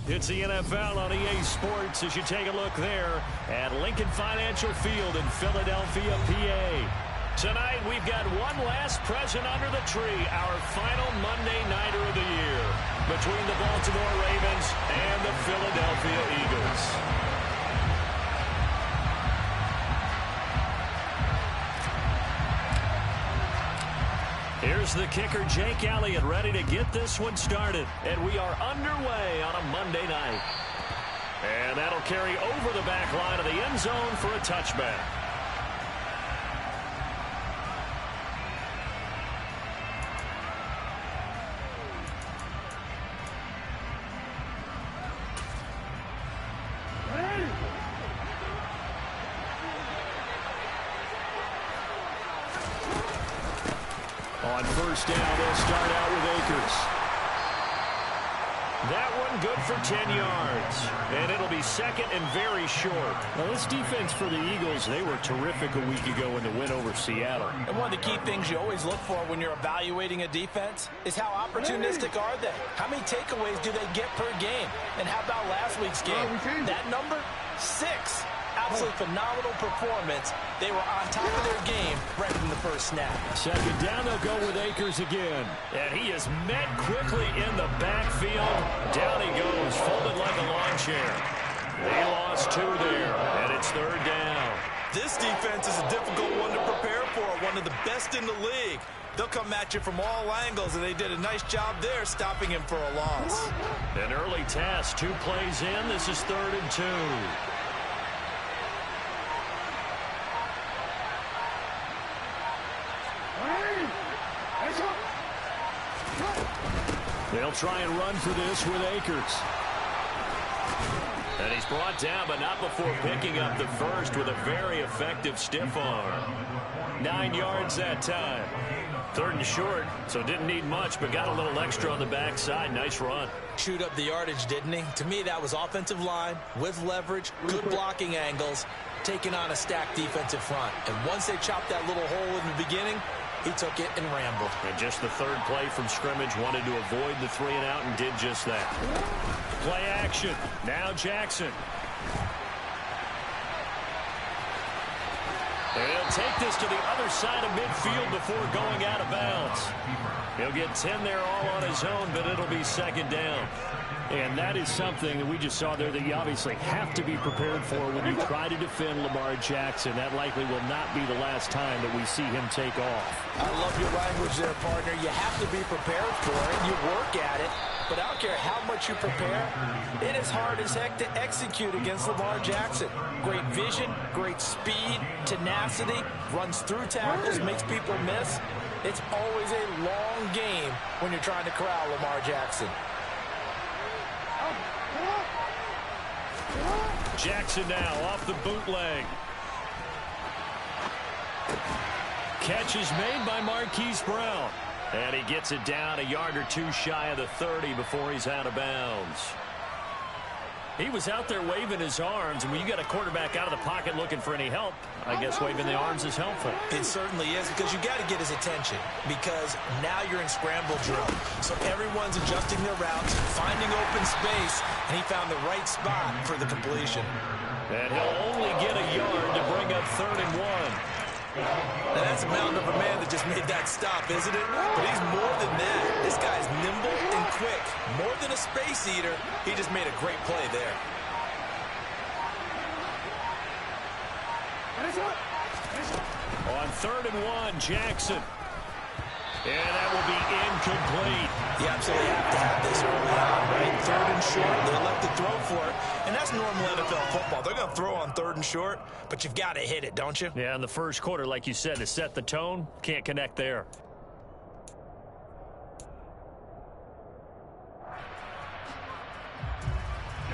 It's the NFL on EA Sports as you take a look there at Lincoln Financial Field in Philadelphia, PA. Tonight, we've got one last present under the tree, our final Monday Nighter of the year, between the Baltimore Ravens and the Philadelphia Eagles. Here's the kicker, Jake Elliott, ready to get this one started. And we are underway on a Monday night. And that'll carry over the back line of the end zone for a touchback. On first down, they'll start out with Akers. That one good for 10 yards. And it'll be second and very short. Now, this defense for the Eagles, they were terrific a week ago in the win over Seattle. And one of the key things you always look for when you're evaluating a defense is how opportunistic are they? How many takeaways do they get per game? And how about last week's game? That number? 6. Absolutely phenomenal performance. They were on top of their game right from the first snap. Second down, they'll go with Akers again. And he is met quickly in the backfield. Down he goes, folded like a lawn chair. They lost 2 there, and it's third down. This defense is a difficult one to prepare for, one of the best in the league. They'll come at you from all angles, and they did a nice job there stopping him for a loss. An early task, 2 plays in. This is 3rd and 2. They'll try and run for this with Akers. And he's brought down, but not before picking up the first with a very effective stiff arm. 9 yards that time. 3rd and short, so didn't need much, but got a little extra on the backside. Nice run. Chewed up the yardage, didn't he? To me, that was offensive line with leverage, good blocking angles, taking on a stacked defensive front. And once they chopped that little hole in the beginning, he took it and rambled. And just the 3rd play from scrimmage, wanted to avoid the 3 and out and did just that. Play action. Now Jackson. And he'll take this to the other side of midfield before going out of bounds. He'll get 10 there all on his own, but it'll be second down. And that is something that we just saw there that you obviously have to be prepared for when you try to defend Lamar Jackson. That likely will not be the last time that we see him take off. I love your language there, partner. You have to be prepared for it. You work at it. But I don't care how much you prepare, it is hard as heck to execute against Lamar Jackson. Great vision, great speed, tenacity, runs through tackles, makes people miss. It's always a long game when you're trying to corral Lamar Jackson. Jackson now off the bootleg. Catch is made by Marquise Brown. And he gets it down a yard or 2 shy of the 30 before he's out of bounds. He was out there waving his arms, and when you got a quarterback out of the pocket looking for any help, I guess waving the arms is helpful. It certainly is, because you got to get his attention, because now you're in scramble drill. So everyone's adjusting their routes, finding open space, and he found the right spot for the completion. And he'll only get a yard to bring up 3rd and 1. Now that's a mountain of a man that just made that stop, isn't it? But he's more than that. This guy's nimble and quick. More than a space eater, he just made a great play there. On 3rd and 1, Jackson. And that will be incomplete. You absolutely have to have this early on, right? 3rd and short, they left to throw for it. And that's normal NFL football. They're going to throw on 3rd and short, but you've got to hit it, don't you? Yeah, in the first quarter, like you said, to set the tone, can't connect there.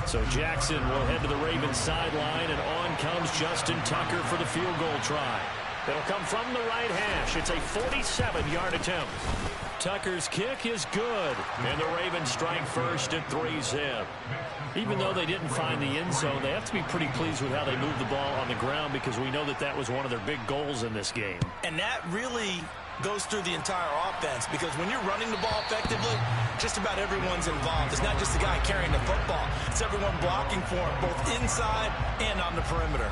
So Jackson will head to the Ravens sideline, and on comes Justin Tucker for the field goal try. It'll come from the right hash. It's a 47-yard attempt. Tucker's kick is good, and the Ravens strike first at 3-zip. Even though they didn't find the end zone, they have to be pretty pleased with how they moved the ball on the ground, because we know that that was one of their big goals in this game. And that really goes through the entire offense, because when you're running the ball effectively, just about everyone's involved. It's not just the guy carrying the football. It's everyone blocking for him, both inside and on the perimeter.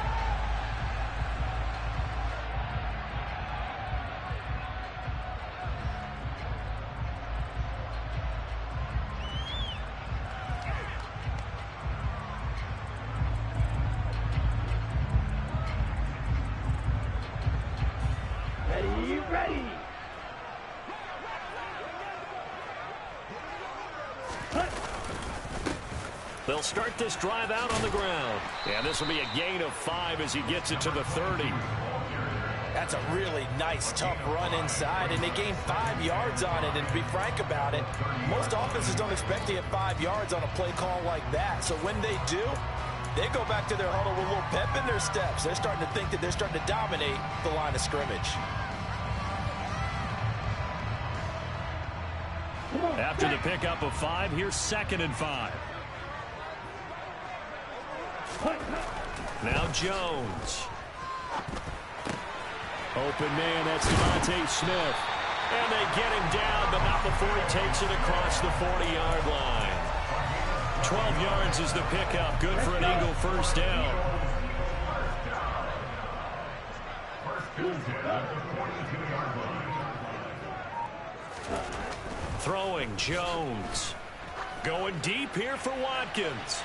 Ready. They'll start this drive out on the ground. And this will be a gain of 5 as he gets it to the 30. That's a really nice, tough run inside, and they gained 5 yards on it. And to be frank about it, most offenses don't expect to get 5 yards on a play call like that. So when they do, they go back to their huddle with a little pep in their steps. They're starting to think that they're starting to dominate the line of scrimmage. After the pickup of 5, here's 2nd and 5. Now Jones. Open man, that's Devontae Smith. And they get him down, but not before he takes it across the 40-yard line. 12 yards is the pickup. Good for an Eagle first down. Throwing Jones. Going deep here for Watkins.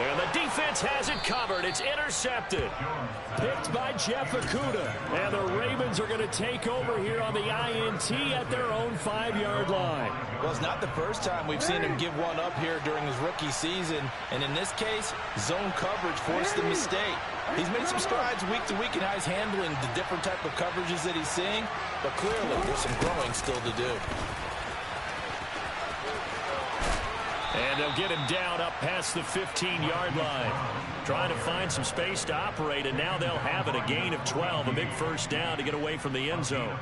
And the defense has it covered. It's intercepted. Picked by Jeff Okudah. And the Ravens are going to take over here on the INT at their own 5-yard line. Well, it's not the first time we've seen him give one up here during his rookie season. And in this case, zone coverage forced the mistake. He's made some strides week to week in how he's handling the different type of coverages that he's seeing. But clearly, there's some growing still to do. And they'll get him down up past the 15-yard line. Trying to find some space to operate, and now they'll have it. A gain of 12, a big first down to get away from the end zone.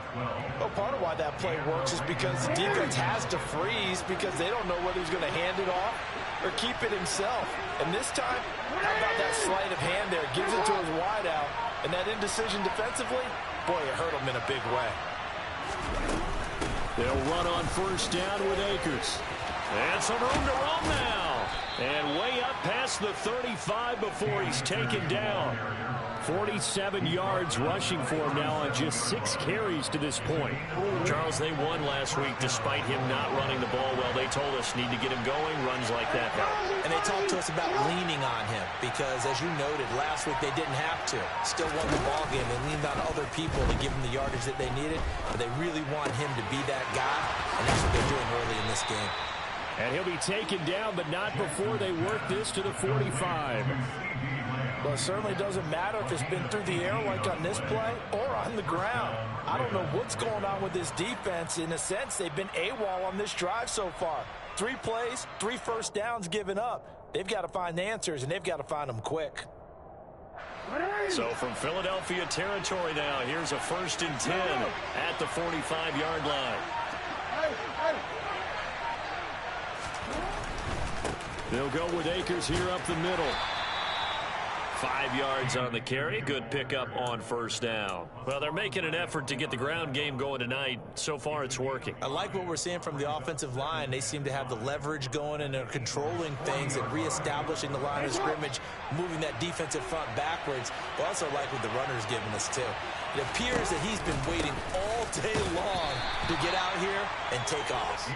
Well, part of why that play works is because the defense has to freeze because they don't know whether he's going to hand it off or keep it himself. And this time, how about that sleight of hand there? Gives it to his wideout. And that indecision defensively, boy, it hurt him in a big way. They'll run on first down with Akers. And some room to roam now. And way up past the 35 before he's taken down. 47 yards rushing for him now on just 6 carries to this point. Charles, they won last week despite him not running the ball well. They told us need to get him going. Runs like that help. And they talked to us about leaning on him because, as you noted, last week they didn't have to. Still won the ball game. They leaned on other people to give him the yardage that they needed. But they really want him to be that guy, and that's what they're doing early in this game. And he'll be taken down, but not before they work this to the 45. Well, it certainly doesn't matter if it's been through the air like on this play or on the ground. I don't know what's going on with this defense. In a sense, they've been AWOL on this drive so far. 3 plays, 3 first downs given up. They've got to find the answers, and they've got to find them quick. So from Philadelphia territory now, here's a 1st and 10 at the 45-yard line. They'll go with Akers here up the middle. 5 yards on the carry. Good pickup on first down. Well, they're making an effort to get the ground game going tonight. So far, it's working. I like what we're seeing from the offensive line. They seem to have the leverage going, and they're controlling things and reestablishing the line of scrimmage, moving that defensive front backwards. But also like what the runner's giving us, too. It appears that he's been waiting all day long to get out here and take off.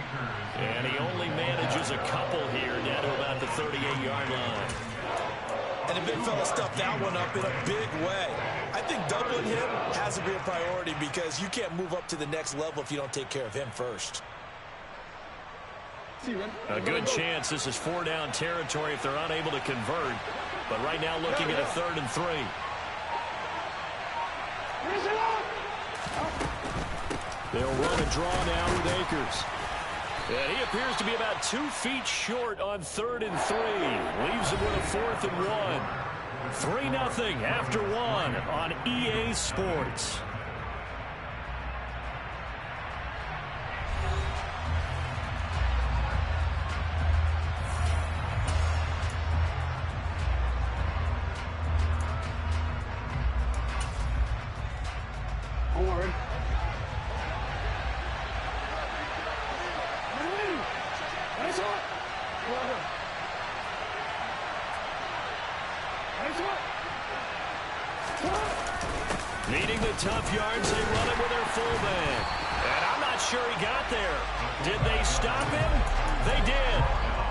And he only manages a couple here, down to about the 38-yard line. And the big fella stuffed that one up in a big way. I think doubling him has to be a priority because you can't move up to the next level if you don't take care of him first. A good chance this is 4-down territory if they're unable to convert. But right now looking at a 3rd and 3. They'll run a draw now with Akers. And he appears to be about 2 feet short on 3rd and 3. Leaves him with a 4th and 1. 3-0 after 1 on EA Sports. tough yards. They run it with their fullback. And I'm not sure he got there. Did they stop him? They did.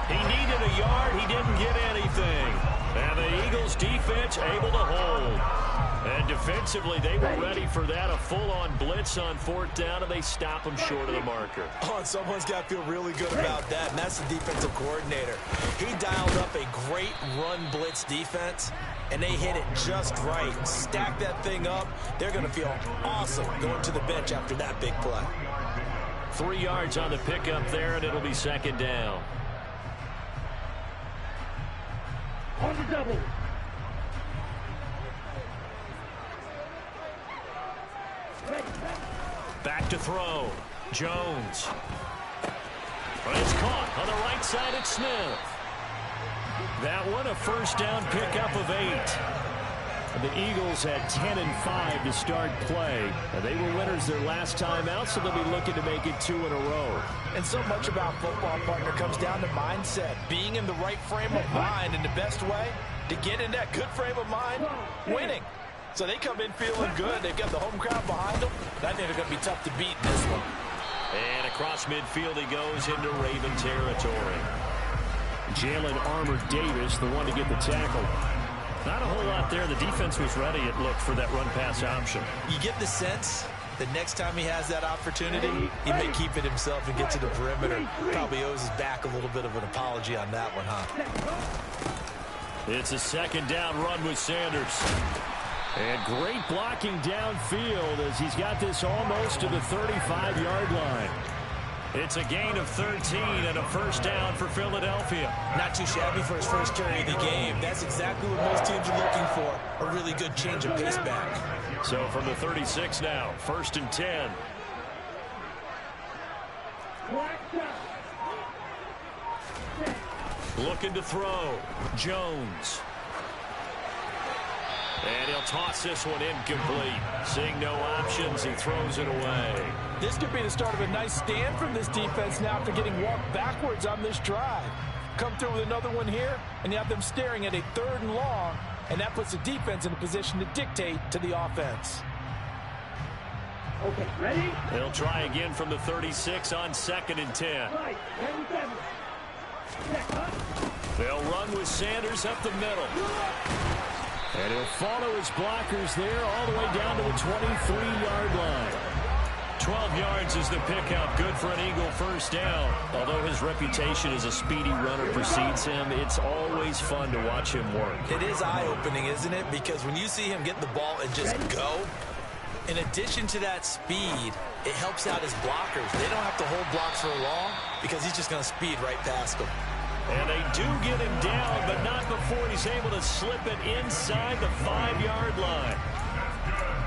He needed a yard. He didn't get anything. And the Eagles defense able to hold. And defensively, they were ready for that. A full-on blitz on 4th down, and they stop him short of the marker. Oh, and someone's got to feel really good about that, and that's the defensive coordinator. He dialed up a great run blitz defense, and they hit it just right. Stack that thing up. They're going to feel awesome going to the bench after that big play. 3 yards on the pickup there, and it'll be 2nd down. On the double. Back to throw. Jones. But it's caught on the right side at Smith. That one, a 1st down pickup of 8. And the Eagles had 10 and 5 to start play. And they were winners their last time out, so they'll be looking to make it 2 in a row. And so much about football, partner, comes down to mindset. Being in the right frame of mind, and the best way to get in that good frame of mind, winning. So they come in feeling good. They've got the home crowd behind them. I think they're going to be tough to beat in this one. And across midfield he goes into Raven territory. Jalen Armour-Davis, the one to get the tackle. Not a whole lot there. The defense was ready, it looked, for that run-pass option. You get the sense that next time he has that opportunity, he may keep it himself and get to the perimeter. Probably owes his back a little bit of an apology on that one, huh? It's a 2nd down run with Sanders. And great blocking downfield as he's got this almost to the 35-yard line. It's a gain of 13 and a 1st down for Philadelphia. Not too shabby for his first carry of the game. That's exactly what most teams are looking for, a really good change of pace back. So from the 36 now, 1st and 10. Looking to throw. Jones. And he'll toss this one incomplete. Seeing no options, he throws it away. This could be the start of a nice stand from this defense now after getting walked backwards on this drive. Come through with another one here, and you have them staring at a 3rd and long, and that puts the defense in a position to dictate to the offense. Okay, ready? They'll try again from the 36 on 2nd and 10. They'll run with Sanders up the middle. And he'll follow his blockers there all the way down to the 23-yard line. 12 yards is the pickup. Good for an Eagle 1st down. Although his reputation as a speedy runner precedes him, it's always fun to watch him work. It is eye-opening, isn't it? Because when you see him get the ball and just go, in addition to that speed, it helps out his blockers. They don't have to hold blocks for long because he's just going to speed right past them. And they do get him down, but not before he's able to slip it inside the 5-yard line.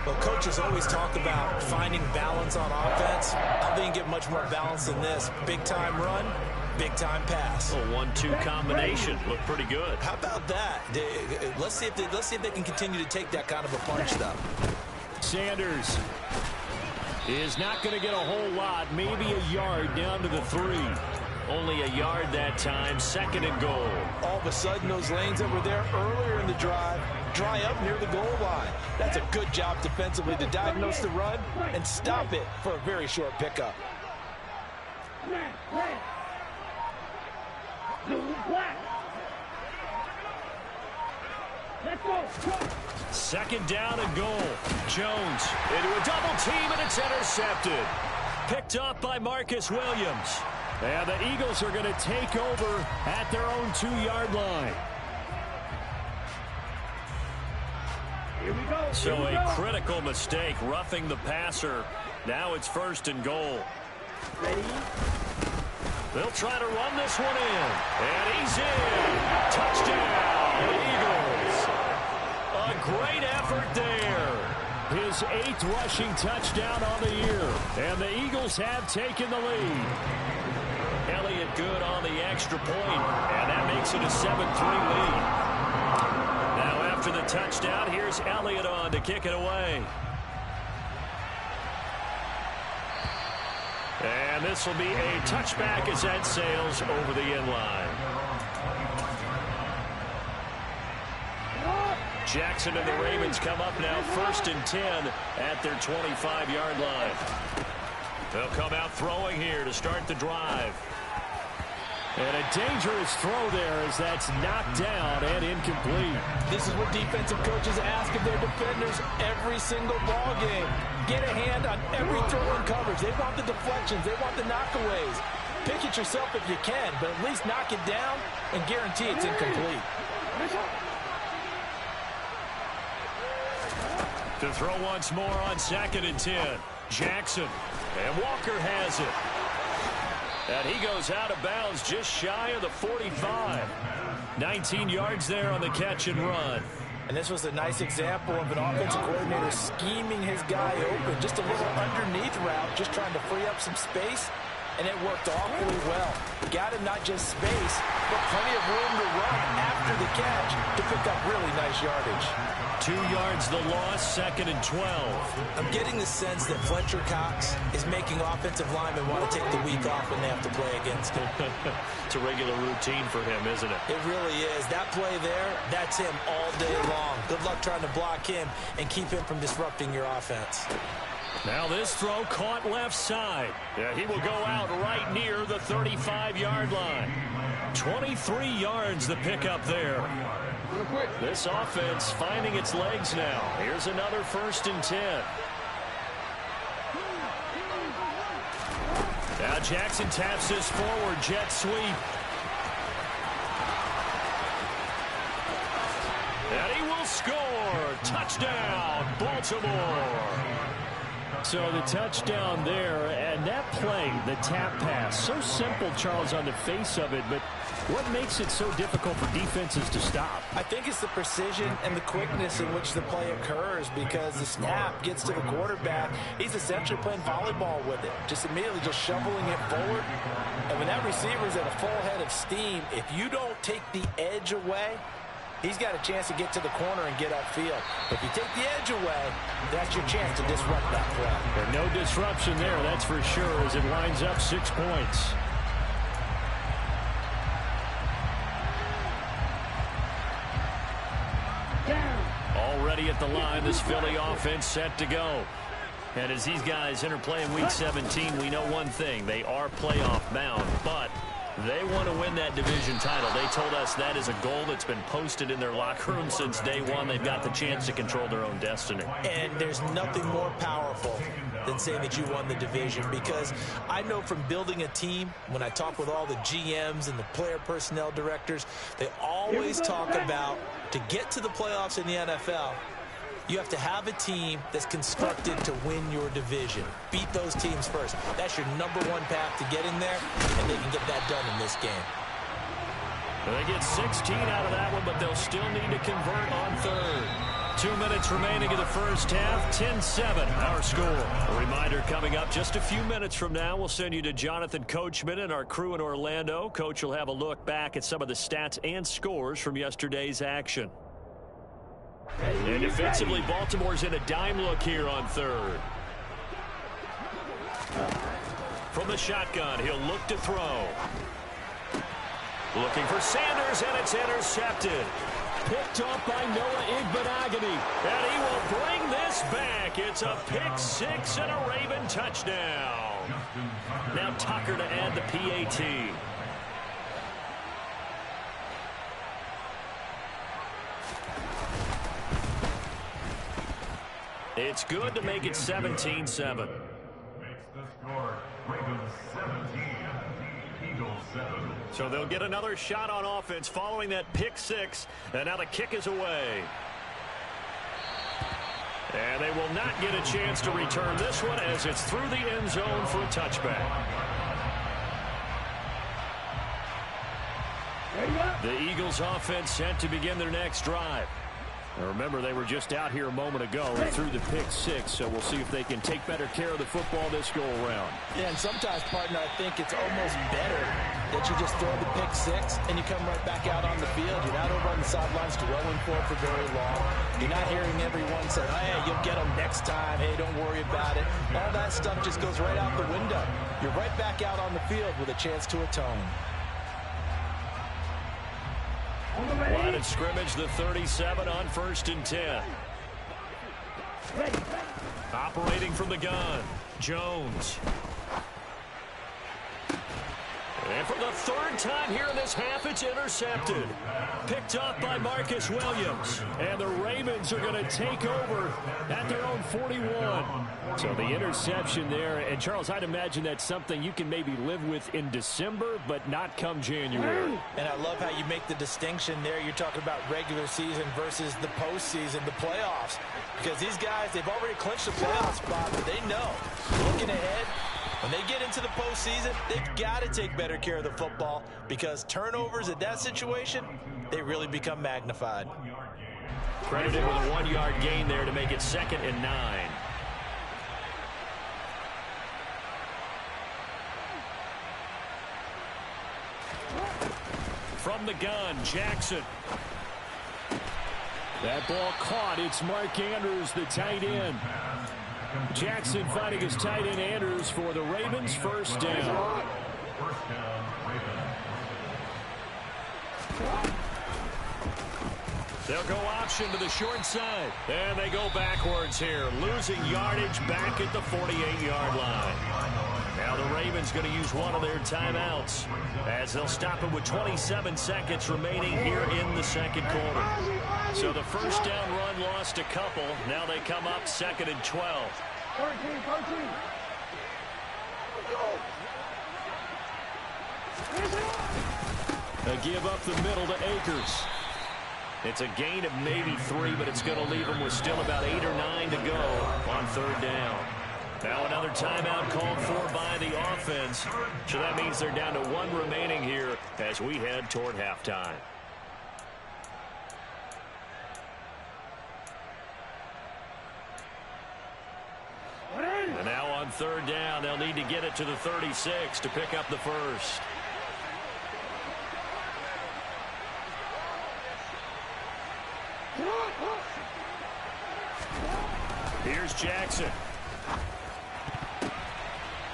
Well, coaches always talk about finding balance on offense. I think you get much more balance than this. Big-time run, big-time pass. A 1-2 combination. Looked pretty good. How about that? Let's see if they can continue to take that kind of a punch, though. Sanders is not going to get a whole lot, maybe a yard down to the 3. Only a yard that time, 2nd and goal. All of a sudden, those lanes that were there earlier in the drive dry up near the goal line. That's a good job defensively to diagnose the run and stop it for a very short pickup. Let's go. 2nd down and goal. Jones into a double team, and it's intercepted. Picked up by Marcus Williams. And the Eagles are going to take over at their own 2-yard line. Here we go. So a critical mistake, roughing the passer. Now it's 1st and goal. Ready? They'll try to run this one in. And he's in. Touchdown, Eagles. A great effort there. His 8th rushing touchdown on the year. And the Eagles have taken the lead. Elliott good on the extra point, and that makes it a 7-3 lead. Now after the touchdown, here's Elliott on to kick it away. And this will be a touchback as that sails over the end line. Jackson and the Ravens come up now 1st and 10 at their 25-yard line. They'll come out throwing here to start the drive. And a dangerous throw there as that's knocked down and incomplete. This is what defensive coaches ask of their defenders every single ball game. Get a hand on every throw in coverage. They want the deflections. They want the knockaways. Pick it yourself if you can, but at least knock it down and guarantee it's incomplete. To throw once more on 2nd and 10. Jackson. And Walker has it. And he goes out of bounds just shy of the 45. 19 yards there on the catch and run. And this was a nice example of an offensive coordinator scheming his guy open. Just a little underneath route, just trying to free up some space. And it worked awfully well. Got him not just space, but plenty of room to run after the catch to pick up really nice yardage. 2 yards the loss, 2nd and 12. I'm getting the sense that Fletcher Cox is making offensive linemen want to take the week off when they have to play against him. It's a regular routine for him, isn't it? It really is. That play there, that's him all day long. Good luck trying to block him and keep him from disrupting your offense. Now this throw caught left side. Yeah, he will go out right near the 35-yard line. 23 yards the pickup there. This offense finding its legs now. Here's another 1st and 10. Now Jackson taps this forward jet sweep. And he will score. Touchdown, Baltimore. So the touchdown there, and that play, the tap pass, so simple, Charles, on the face of it, but what makes it so difficult for defenses to stop? I think it's the precision and the quickness in which the play occurs, because the snap gets to the quarterback. He's essentially playing volleyball with it, just immediately just shoveling it forward. And when that receiver's at a full head of steam, if you don't take the edge away, he's got a chance to get to the corner and get upfield. If you take the edge away, that's your chance to disrupt that play. And no disruption there, that's for sure, as it lines up 6 points. Already at the line, this Philly offense set to go. And as these guys enter play in Week 17, we know one thing. They are playoff bound, but they want to win that division title. They told us that is a goal that's been posted in their locker room since day one. They've got the chance to control their own destiny. And there's nothing more powerful than saying that you won the division, because I know from building a team, when I talk with all the GMs and the player personnel directors, they always talk about, to get to the playoffs in the NFL, you have to have a team that's constructed to win your division. Beat those teams first. That's your #1 path to getting there, and they can get that done in this game. They get 16 out of that one, but they'll still need to convert on 3rd. 2 minutes remaining in the first half. 10-7 our score. A reminder coming up just a few minutes from now. We'll send you to Jonathan Coachman and our crew in Orlando. Coach will have a look back at some of the stats and scores from yesterday's action. And defensively, Baltimore's in a dime look here on 3rd. From the shotgun, he'll look to throw. Looking for Sanders, and it's intercepted. Picked off by Noah Igbenogany. And he will bring this back. It's a pick 6 and a Raven touchdown. Now Tucker to add the PAT. It's good to make it 17-7. Makes the score Ravens 17, Eagles 7. So they'll get another shot on offense following that pick 6. And now the kick is away. And they will not get a chance to return this one as it's through the end zone for a touchback. The Eagles offense set to begin their next drive. Now remember, they were just out here a moment ago and threw the pick 6, so we'll see if they can take better care of the football this go-around. Yeah, and sometimes, partner, I think it's almost better that you just throw the pick 6 and you come right back out on the field. You're not over on the sidelines dwelling for it for very long. You're not hearing everyone say, oh, hey, you'll get them next time. Hey, don't worry about it. All that stuff just goes right out the window. You're right back out on the field with a chance to atone. Line of scrimmage, the 37 on 1st and 10. Ready. Operating from the gun, Jones. And for the 3rd time here in this half, it's intercepted. Picked up by Marcus Williams. And the Ravens are going to take over at their own 41. So the interception there. And, Charles, I'd imagine that's something you can maybe live with in December, but not come January. And I love how you make the distinction there. You're talking about regular season versus the postseason, the playoffs. Because these guys, they've already clinched the playoff spot, but they know, looking ahead, when they get into the postseason, they've got to take better care of the football because turnovers at that situation, they really become magnified. Credited with a 1-yard gain there to make it 2nd and 9. From the gun, Jackson. That ball caught. It's Mark Andrews, the tight end. Jackson finding his tight end Andrews for the Ravens. 1st down. They'll go option to the short side. And they go backwards here, losing yardage back at the 48-yard line. Now the Ravens going to use one of their timeouts as they'll stop it with 27 seconds remaining here in the 2nd quarter. So the 1st down run lost a couple. Now they come up 2nd and 12. 13. They give up the middle to Akers. It's a gain of maybe 3, but it's going to leave them with still about 8 or 9 to go on 3rd down. Now another timeout called for by the offense. So that means they're down to 1 remaining here as we head toward halftime. And now on 3rd down, they'll need to get it to the 36 to pick up the 1st. Here's Jackson.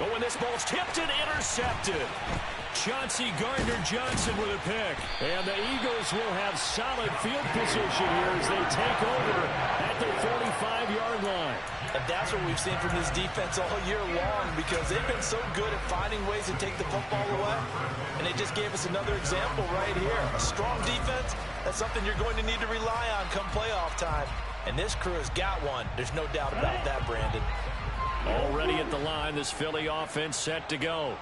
Oh, and this ball's tipped and intercepted. Chauncey Gardner-Johnson with a pick. And the Eagles will have solid field position here as they take over at their 45-yard line. And that's what we've seen from this defense all year long because they've been so good at finding ways to take the football away. And they just gave us another example right here. A strong defense, that's something you're going to need to rely on come playoff time. And this crew has got one. There's no doubt about that, Brandon. Already at the line, this Philly offense set to go.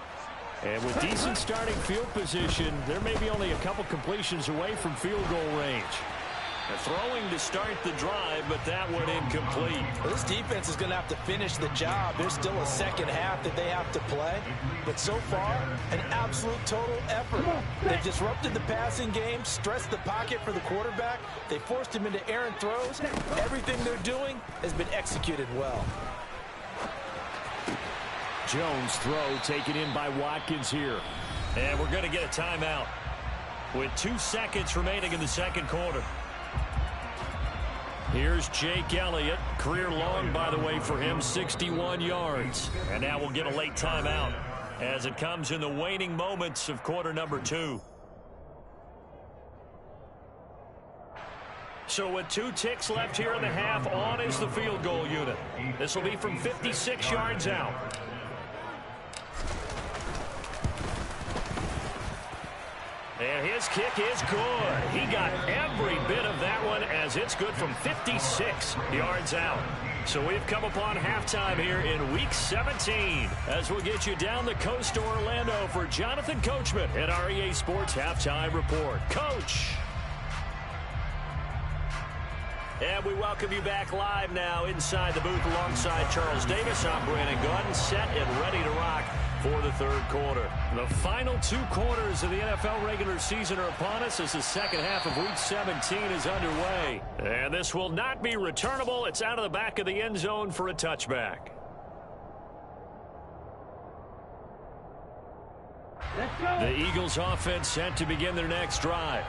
And with decent starting field position, there may be only a couple completions away from field goal range. Throwing to start the drive, but that went incomplete. Well, this defense is going to have to finish the job. There's still a 2nd half that they have to play. But so far, an absolute total effort. They've disrupted the passing game, stressed the pocket for the quarterback. They forced him into errant throws. Everything they're doing has been executed well. Jones throw taken in by Watkins here. And we're going to get a timeout with 2 seconds remaining in the 2nd quarter. Here's Jake Elliott. Career long, by the way, for him, 61 yards. And now we'll get a late timeout as it comes in the waning moments of quarter number 2. So with 2 ticks left here in the half, on is the field goal unit. This will be from 56 yards out. And his kick is good. He got every bit of that one as it's good from 56 yards out. So we've come upon halftime here in Week 17 as we'll get you down the coast to Orlando for Jonathan Coachman at our EA Sports Halftime Report. Coach. And we welcome you back live now inside the booth alongside Charles Davis. I'm Brandon Gunn, set and ready to rock for the 3rd quarter. The final 2 quarters of the NFL regular season are upon us as the 2nd half of Week 17 is underway. And this will not be returnable. It's out of the back of the end zone for a touchback. Let's go. The Eagles offense set to begin their next drive.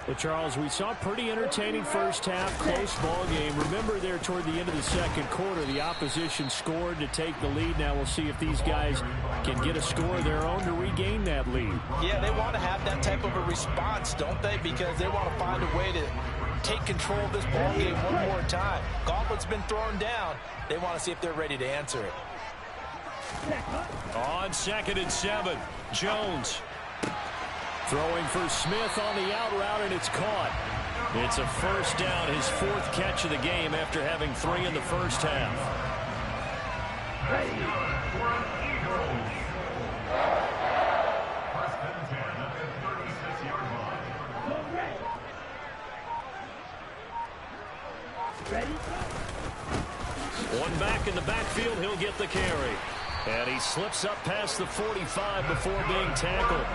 Well, Charles, we saw a pretty entertaining first half, close ball game. Remember there toward the end of the 2nd quarter, the opposition scored to take the lead. Now we'll see if these guys can get a score of their own to regain that lead. Yeah, they want to have have that type of a response, don't they? Because they want to find a way to take control of this ball game one more time. Gauntlet's been thrown down. They want to see if they're ready to answer it. On 2nd and 7, Jones throwing for Smith on the out route, and it's caught. It's a first down, his 4th catch of the game after having 3 in the first half. One back in the backfield, he'll get the carry. And he slips up past the 45 before being tackled.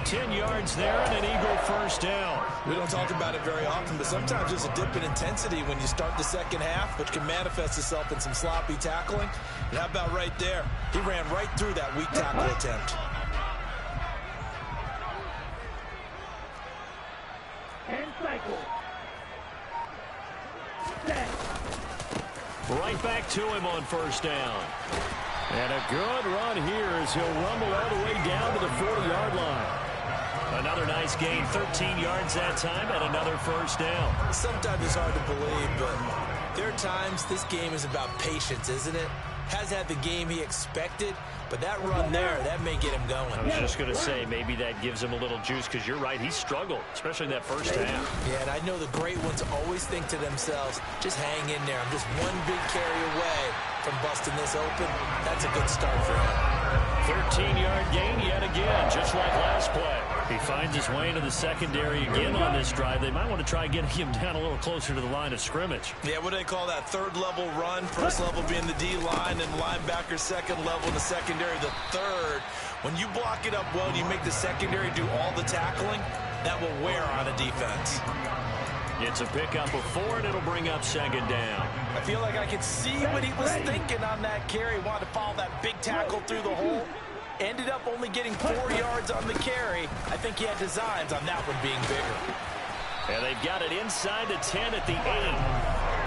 10 yards there and an Eagle first down. We don't talk about it very often, but sometimes there's a dip in intensity when you start the second half, which can manifest itself in some sloppy tackling. And how about right there? He ran right through that weak tackle attempt. And cycle. Set. Right back to him on first down. And a good run here as he'll rumble all the way down to the 40-yard line. Another nice gain, 13 yards that time, and another first down. Sometimes it's hard to believe, but there are times this game is about patience, isn't it? Has had the game he expected, but that run there, that may get him going. I was just going to say, maybe that gives him a little juice, because you're right, he struggled, especially that first half. Yeah, and I know the great ones always think to themselves, just hang in there. I'm just one big carry away from busting this open. That's a good start for him. 13-yard gain yet again, just like last play. He finds his way into the secondary again on this drive. They might want to try getting him down a little closer to the line of scrimmage. Yeah, what do they call that? Third level run, first level being the D-line, and linebacker second level in the secondary, the third. When you block it up well and you make the secondary do all the tackling, that will wear on a defense. It's a pickup of 4, and it'll bring up 2nd down. I feel like I could see what he was thinking on that carry. Wanted to follow that big tackle through the hole. Ended up only getting 4 yards on the carry. I think he had designs on that one being bigger. And they've got it inside the 10 at the 8.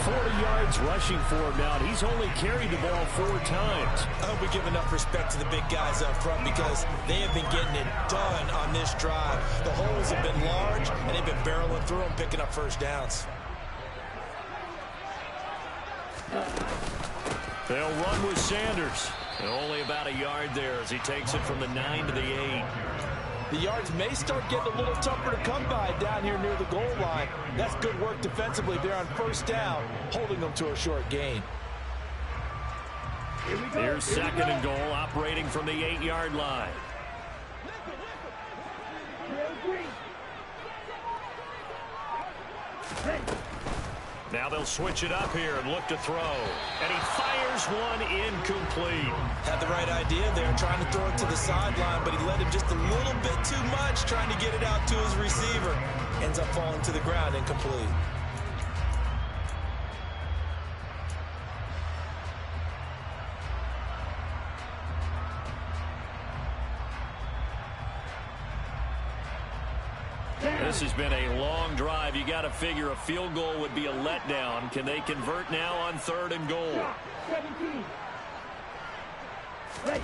40 yards rushing for him now. He's only carried the ball 4 times. I hope we give enough respect to the big guys up front because they have been getting it done on this drive. The holes have been large, and they've been barreling through them, picking up first downs. They'll run with Sanders. And only about a yard there as he takes it from the 9 to the 8. The yards may start getting a little tougher to come by down here near the goal line. That's good work defensively there on first down, holding them to a short gain. Here's 2nd and goal, operating from the 8-yard line. Now they'll switch it up here and look to throw. And he fires one incomplete. Had the right idea there, trying to throw it to the sideline, but he led him just a little bit too much, trying to get it out to his receiver. Ends up falling to the ground, incomplete. This has been a long drive. You got to figure a field goal would be a letdown. Can they convert now on 3rd and goal? 17. Ready.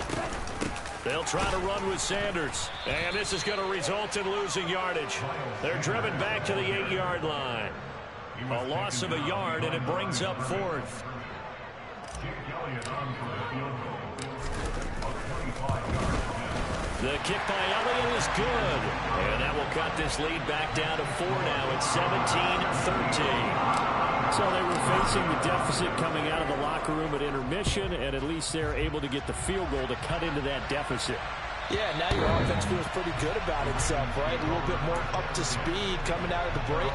They'll try to run with Sanders. And this is going to result in losing yardage. They're driven back to the 8-yard line. A loss of a yard, and it brings up 4th. The kick by Elliott is good. And that will cut this lead back down to 4 now. It's 17-13. So they were facing the deficit coming out of the locker room at intermission, and at least they're able to get the field goal to cut into that deficit. Yeah, now your offense feels pretty good about itself, right? A little bit more up to speed coming out of the break.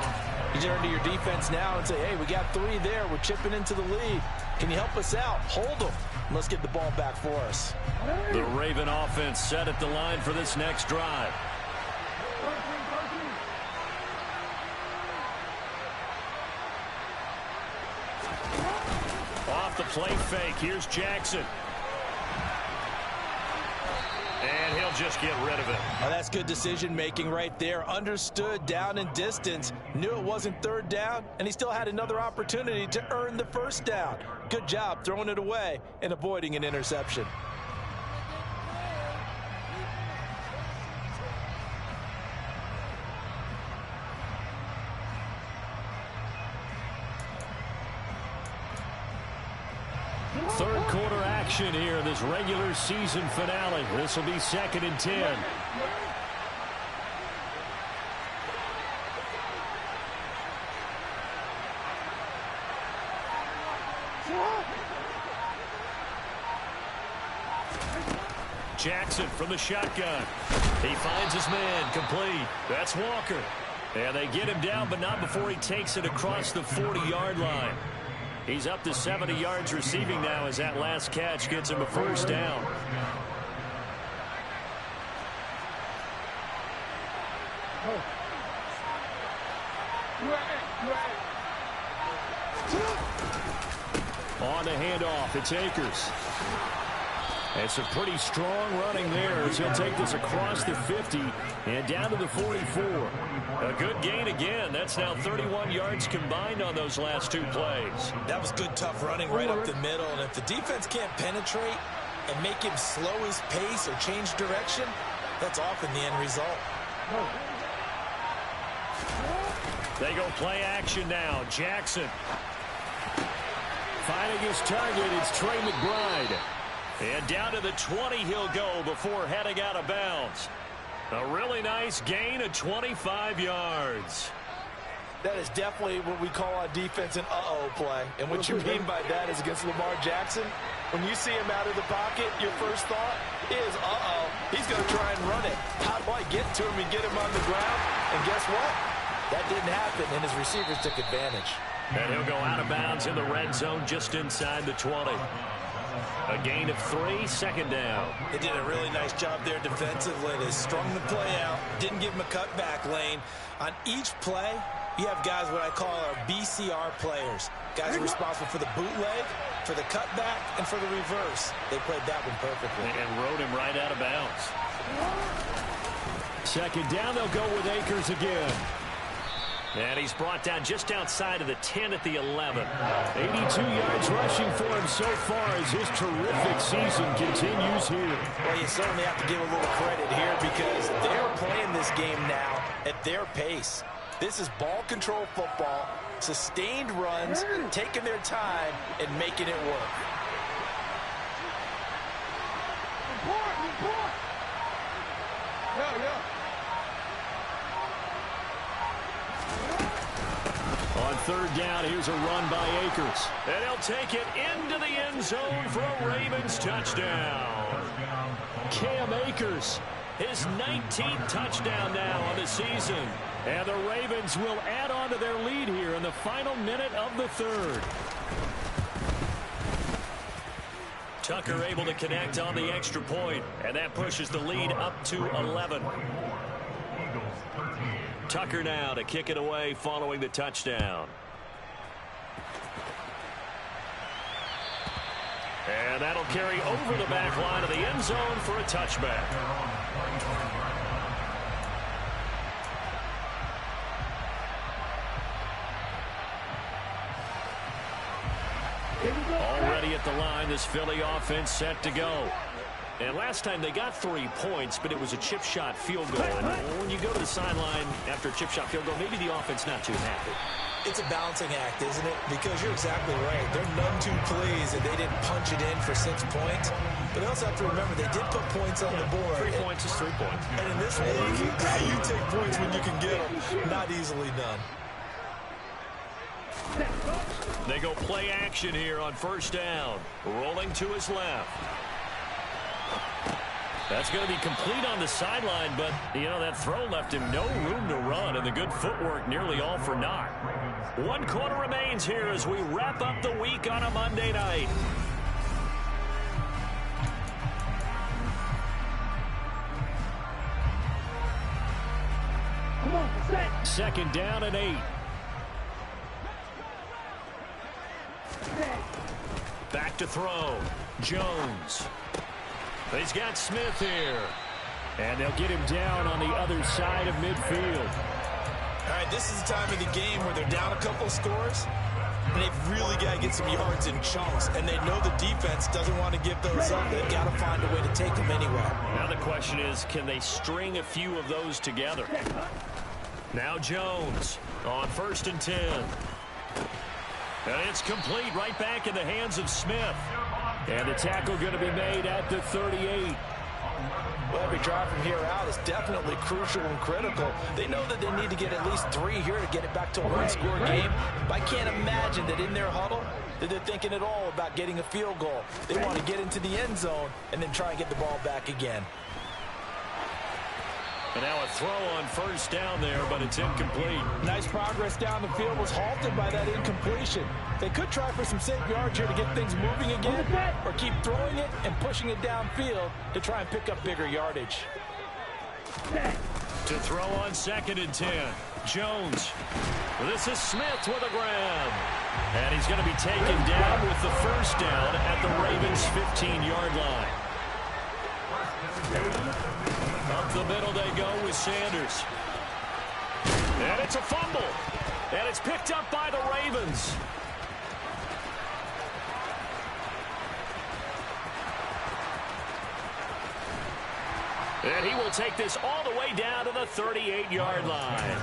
You turn to your defense now and say, hey, we got 3 there. We're chipping into the lead. Can you help us out? Hold them. Let's get the ball back for us. The Raven offense set at the line for this next drive. Off the play fake. Here's Jackson. And he'll just get rid of it. Oh, that's good decision-making right there. Understood down and distance. Knew it wasn't 3rd down, and he still had another opportunity to earn the 1st down. Good job throwing it away and avoiding an interception. Third quarter action here in this regular season finale. This will be 2nd and 10. Jackson from the shotgun. He finds his man, complete. That's Walker. And they get him down, but not before he takes it across the 40-yard line. He's up to 70 yards receiving now as that last catch gets him a first down. On the handoff, it's Akers. It's a pretty strong running there as he'll take this across the 50 and down to the 44. A good gain again. That's now 31 yards combined on those last 2 plays. That was good, tough running right up the middle. And if the defense can't penetrate and make him slow his pace or change direction, that's often the end result. They go play action now. Jackson. Finding his target, it's Trey McBride. And down to the 20 he'll go before heading out of bounds. A really nice gain of 25 yards. That is definitely what we call on defense an uh-oh play. And what you mean by that is against Lamar Jackson, when you see him out of the pocket, your first thought is, uh-oh, he's going to try and run it. How do I get to him and get him on the ground? And guess what? That didn't happen, and his receivers took advantage. And he'll go out of bounds in the red zone just inside the 20. A gain of 3, 2nd down. They did a really nice job there defensively. They strung the play out, didn't give him a cutback lane. On each play, you have guys what I call our BCR players. Guys are responsible for the bootleg, for the cutback, and for the reverse. They played that one perfectly. And rode him right out of bounds. 2nd down, they'll go with Akers again. And he's brought down just outside of the 10 at the 11. 82 yards rushing for him so far as his terrific season continues here. Well, you certainly have to give a little credit here because they're playing this game now at their pace. This is ball control football, sustained runs, taking their time, and making it work. On 3rd down, here's a run by Akers. And he'll take it into the end zone for a Ravens touchdown. Cam Akers, his 19th touchdown now on the season. And the Ravens will add on to their lead here in the final minute of the 3rd. Tucker able to connect on the extra point, and that pushes the lead up to 11. Tucker now to kick it away following the touchdown. And that'll carry over the back line of the end zone for a touchback. Already at the line, this Philly offense set to go. And last time they got 3 points, but it was a chip shot field goal. And when you go to the sideline after a chip shot field goal, maybe the offense not too happy. It's a balancing act, isn't it? Because you're exactly right. They're none too pleased that they didn't punch it in for 6 points. But they also have to remember they did put points on the board. 3 points is 3 points. And in this league, you take points when you can get them. Not easily done. They go play action here on 1st down. Rolling to his left. That's going to be complete on the sideline, but, you know, that throw left him no room to run, and the good footwork nearly all for naught. 1 quarter remains here as we wrap up the week on a Monday night. Come on, set. 2nd down and 8. Back to throw. Jones. He's got Smith here. And they'll get him down on the other side of midfield. All right, this is the time of the game where they're down a couple of scores, and they've really got to get some yards in chunks, and they know the defense doesn't want to give those up. They've got to find a way to take them anyway. Now the question is, can they string a few of those together? Now Jones on 1st and 10. And it's complete right back in the hands of Smith. And the tackle going to be made at the 38. Well, every drive from here out is definitely crucial and critical. They know that they need to get at least 3 here to get it back to a one-score game. But I can't imagine that in their huddle that they're thinking at all about getting a field goal. They want to get into the end zone and then try and get the ball back again. And now a throw on first down there, but it's incomplete. Nice progress down the field was halted by that incompletion. They could try for some safe yards here to get things moving again, or keep throwing it and pushing it downfield to try and pick up bigger yardage. To throw on 2nd and 10. Jones. This is Smith with a grab. And he's going to be taken down with the first down at the Ravens' 15-yard line. Up the middle they go with Sanders. And it's a fumble. And it's picked up by the Ravens. And he will take this all the way down to the 38-yard line.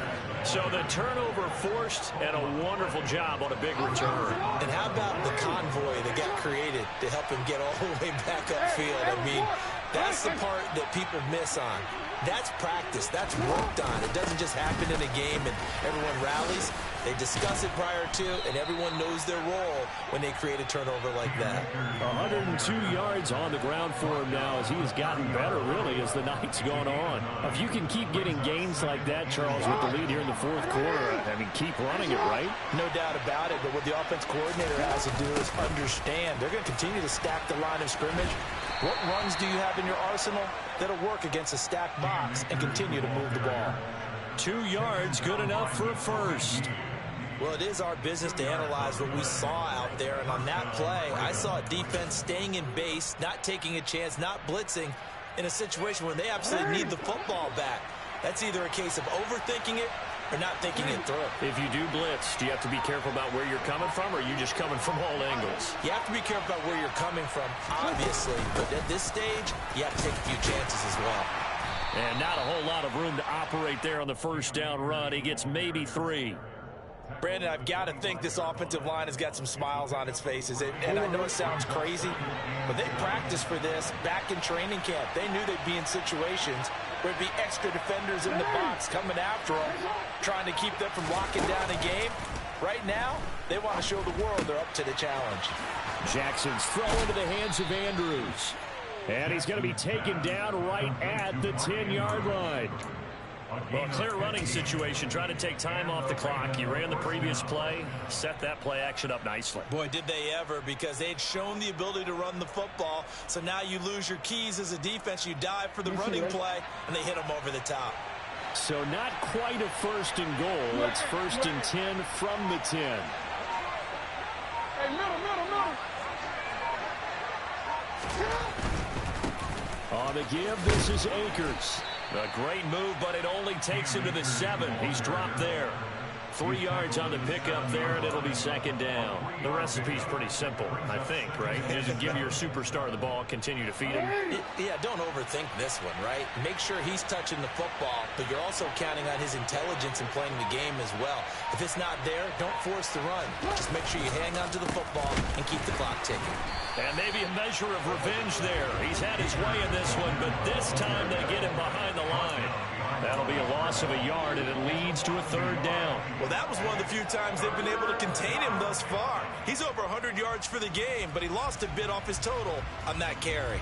So the turnover forced, and a wonderful job on a big return. And how about the convoy that got created to help him get all the way back upfield? I mean, that's the part that people miss on. That's practice. That's worked on. It doesn't just happen in a game and everyone rallies. They discuss it prior to, and everyone knows their role when they create a turnover like that. 102 yards on the ground for him now as he has gotten better, really, as the night's gone on. If you can keep getting gains like that, Charles, with the lead here in the fourth quarter, I mean, keep running it, right? No doubt about it, but what the offense coordinator has to do is understand they're going to continue to stack the line of scrimmage. What runs do you have in your arsenal that'll work against a stacked box and continue to move the ball? 2 yards, good enough for a first. Well, it is our business to analyze what we saw out there, and on that play, I saw a defense staying in base, not taking a chance, not blitzing in a situation where they absolutely need the football back. That's either a case of overthinking it or not thinking it through. If you do blitz, do you have to be careful about where you're coming from, or are you just coming from all angles? You have to be careful about where you're coming from, obviously, but at this stage, you have to take a few chances as well. And not a whole lot of room to operate there on the first down run. He gets maybe 3. Brandon, I've got to think this offensive line has got some smiles on its faces. And I know it sounds crazy, but they practiced for this back in training camp. They knew they'd be in situations where there'd be extra defenders in the box coming after them, trying to keep them from locking down a game. Right now, they want to show the world they're up to the challenge. Jackson's throw into the hands of Andrews. And he's going to be taken down right at the 10-yard line. Well, clear running situation, trying to take time off the clock. You ran the previous play, set that play action up nicely. Boy, did they ever, because they had shown the ability to run the football. So now you lose your keys as a defense. You dive for the running play, and they hit them over the top. So not quite a first and goal. It's 1st and 10 from the 10. Hey, middle. On the give, this is Akers. A great move, but it only takes him to the 7. He's dropped there. 3 yards on the pickup there, and it'll be 2nd down. The recipe's pretty simple, I think, right? Just give your superstar the ball, continue to feed him. Yeah, don't overthink this one, right? Make sure he's touching the football, but you're also counting on his intelligence in playing the game as well. If it's not there, don't force the run. Just make sure you hang on to the football and keep the clock ticking. And maybe a measure of revenge there. He's had his way in this one, but this time they get him behind the line. That'll be a loss of a yard, and it leads to a 3rd down. Well, that was one of the few times they've been able to contain him thus far. He's over 100 yards for the game, but he lost a bit off his total on that carry.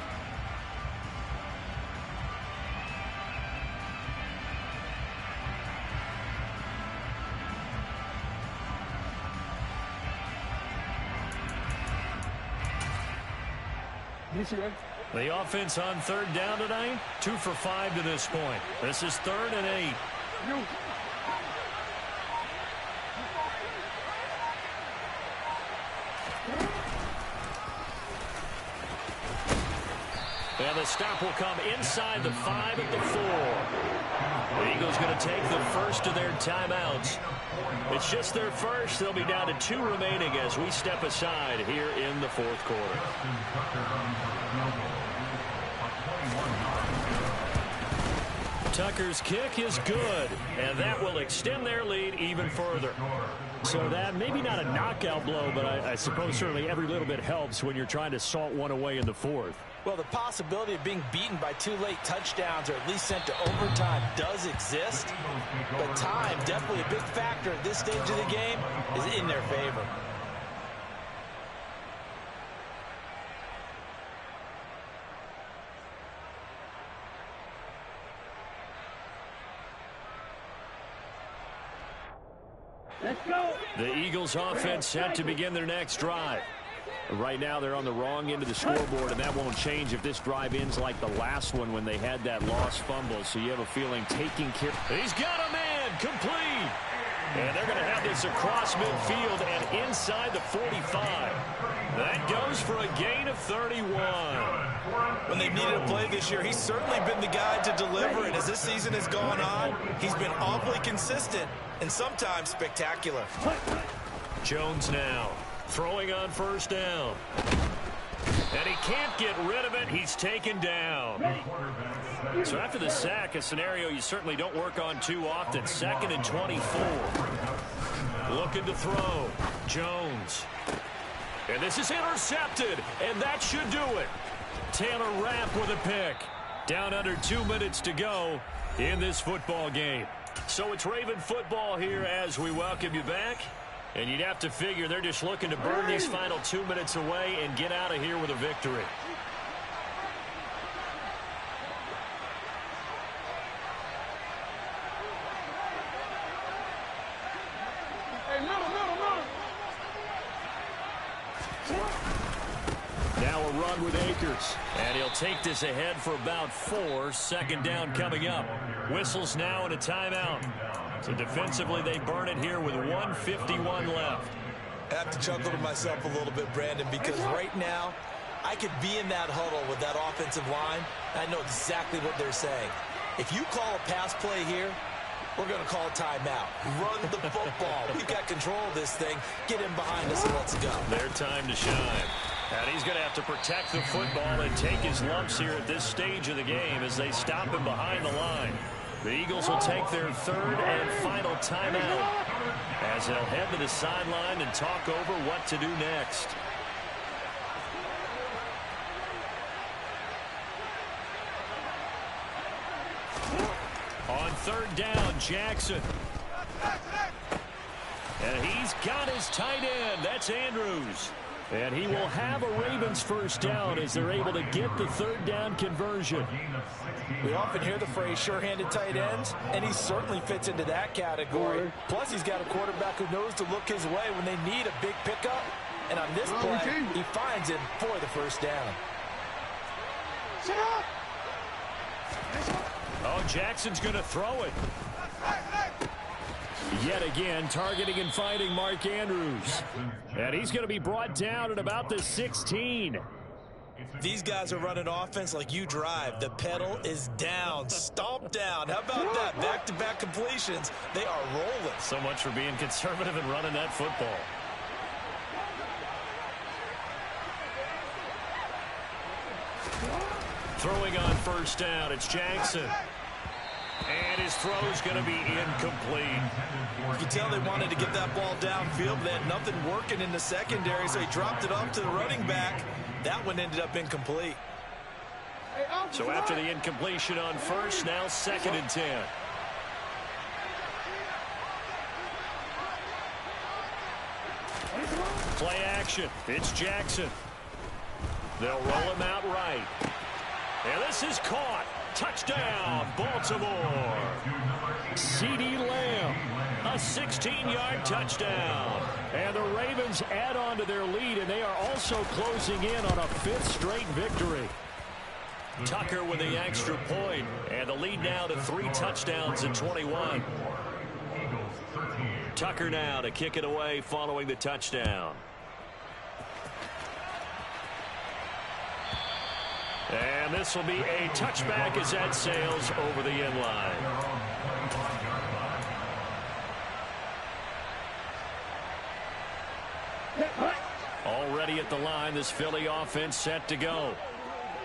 The offense on 3rd down tonight, 2 for 5 to this point. This is 3rd and 8. And the stop will come inside the 5 at the 4. The Eagles going to take the first of their timeouts. It's just their first. They'll be down to 2 remaining as we step aside here in the 4th quarter. Tucker's kick is good, and that will extend their lead even further. So that maybe not a knockout blow, but I suppose certainly every little bit helps when you're trying to salt one away in the fourth. Well, the possibility of being beaten by 2 late touchdowns or at least sent to overtime does exist. But time, definitely a big factor at this stage of the game, is in their favor. Let's go. The Eagles offense set to begin their next drive. Right now they're on the wrong end of the scoreboard, and that won't change if this drive ends like the last one when they had that lost fumble. So you have a feeling taking care. He's got a man complete. And they're going to have this across midfield and inside the 45. That goes for a gain of 31. When they've needed a play this year, he's certainly been the guy to deliver. And as this season has gone on, he's been awfully consistent and sometimes spectacular. Jones now throwing on first down. And he can't get rid of it. He's taken down. So after the sack, a scenario you certainly don't work on too often. 2nd and 24. Looking to throw. Jones. And this is intercepted. And that should do it. Taylor Rapp with a pick. Down under 2 minutes to go in this football game. So it's Raven football here as we welcome you back. And you'd have to figure they're just looking to burn these final 2 minutes away and get out of here with a victory. Hey, middle. Now a run with Akers. And he'll take this ahead for about 4. 2nd down coming up. Whistles now and a timeout. So defensively, they burn it here with 1:51 left. I have to chuckle to myself a little bit, Brandon, because right now, I could be in that huddle with that offensive line. I know exactly what they're saying. If you call a pass play here, we're going to call a timeout. Run the football. We've got control of this thing. Get in behind us and let's go. Their time to shine. And he's going to have to protect the football and take his lumps here at this stage of the game as they stop him behind the line. The Eagles will take their 3rd and final timeout as they'll head to the sideline and talk over what to do next. On 3rd down, Jackson. And he's got his tight end. That's Andrews. And he will have a Ravens first down as they're able to get the 3rd down conversion. We often hear the phrase sure-handed tight ends, and he certainly fits into that category. Plus, he's got a quarterback who knows to look his way when they need a big pickup. And on this play, he finds him for the first down. Sit up. Oh, Jackson's going to throw it. Yet again, targeting and finding Mark Andrews. And he's going to be brought down at about the 16. These guys are running offense like you drive. The pedal is down, stomp down. How about that? Back-to-back completions. They are rolling. So much for being conservative and running that football. Throwing on first down, it's Jackson. And his throw's going to be incomplete. You can tell they wanted to get that ball downfield, but they had nothing working in the secondary, so he dropped it up to the running back. That one ended up incomplete. So after the incompletion on first, now 2nd and 10. Play action. It's Jackson. They'll roll him out right. And this is caught. Touchdown, Baltimore. C.D. Lamb, a 16-yard touchdown. And the Ravens add on to their lead, and they are also closing in on a 5th straight victory. Tucker with the extra point, and the lead now to 3 touchdowns and 21. Tucker now to kick it away following the touchdown. And this will be a touchback as that sails over the end line. Already at the line, this Philly offense set to go.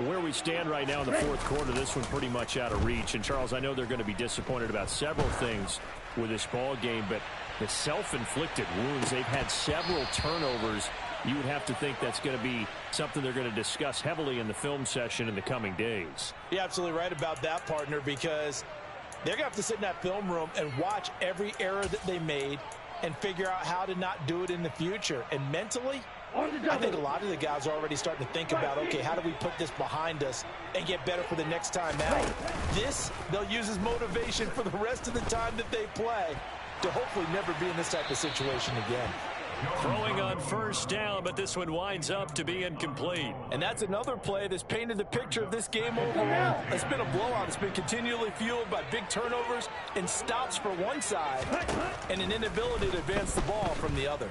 Where we stand right now in the fourth quarter, this one pretty much out of reach. And, Charles, I know they're going to be disappointed about several things with this ball game, but the self-inflicted wounds, they've had several turnovers. You would have to think that's going to be something they're going to discuss heavily in the film session in the coming days. You're absolutely right about that, partner, because they're going to have to sit in that film room and watch every error that they made and figure out how to not do it in the future. And mentally, I think a lot of the guys are already starting to think about, okay, how do we put this behind us and get better for the next time out? This, they'll use as motivation for the rest of the time that they play to hopefully never be in this type of situation again. Throwing on first down, but this one winds up to be incomplete. And that's another play that's painted the picture of this game overall. It's been a blowout. It's been continually fueled by big turnovers and stops for one side and an inability to advance the ball from the other.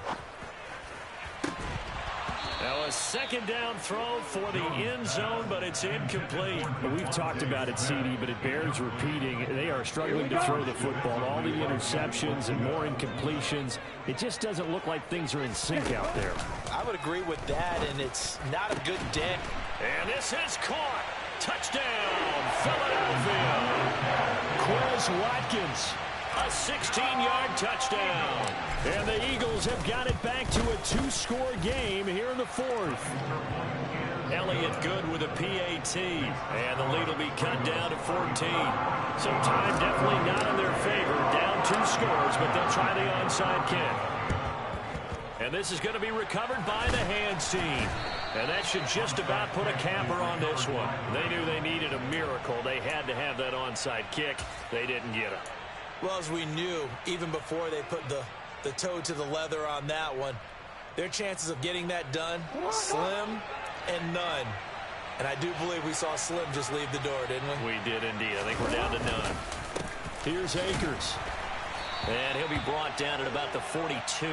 Now a second down throw for the end zone, but it's incomplete. We've talked about it, CD, but it bears repeating. They are struggling to throw the football. All the interceptions and more incompletions. It just doesn't look like things are in sync out there. I would agree with that, and it's not a good day. And this is caught. Touchdown, Philadelphia. Quez Watkins. A 16-yard touchdown. And the Eagles have got it back to a 2-score game here in the fourth. Elliott good with a PAT. And the lead will be cut down to 14. So time definitely not in their favor. Down 2 scores, but they'll try the onside kick. And this is going to be recovered by the hands team. And that should just about put a capper on this one. They knew they needed a miracle. They had to have that onside kick. They didn't get it. Well, as we knew, even before they put the toe to the leather on that one, their chances of getting that done, slim and none. And I do believe we saw Slim just leave the door, didn't we? We did indeed. I think we're down to none. Here's Akers. And he'll be brought down at about the 42.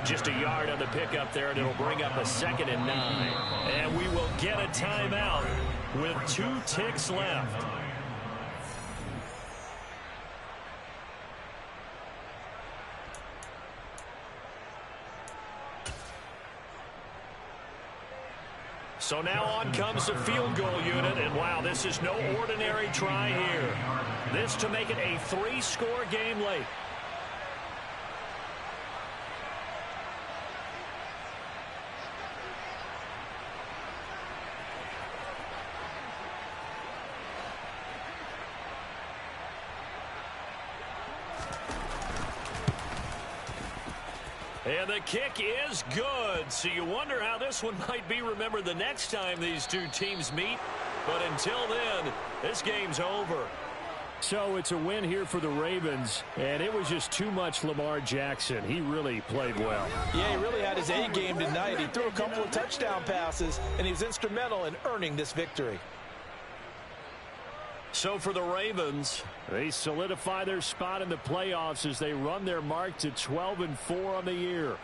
Just a yard on the pickup there, and it'll bring up a 2nd and 9. And we will get a timeout with 2 ticks left. So now on comes the field goal unit, and wow, this is no ordinary try here. This to make it a 3-score game late. And the kick is good. So you wonder how this one might be remembered the next time these two teams meet. But until then, this game's over. So it's a win here for the Ravens, and it was just too much Lamar Jackson. He really played well. Yeah, he really had his A game tonight. He threw a couple of touchdown passes, and he was instrumental in earning this victory. So for the Ravens, they solidify their spot in the playoffs as they run their mark to 12-4 on the year.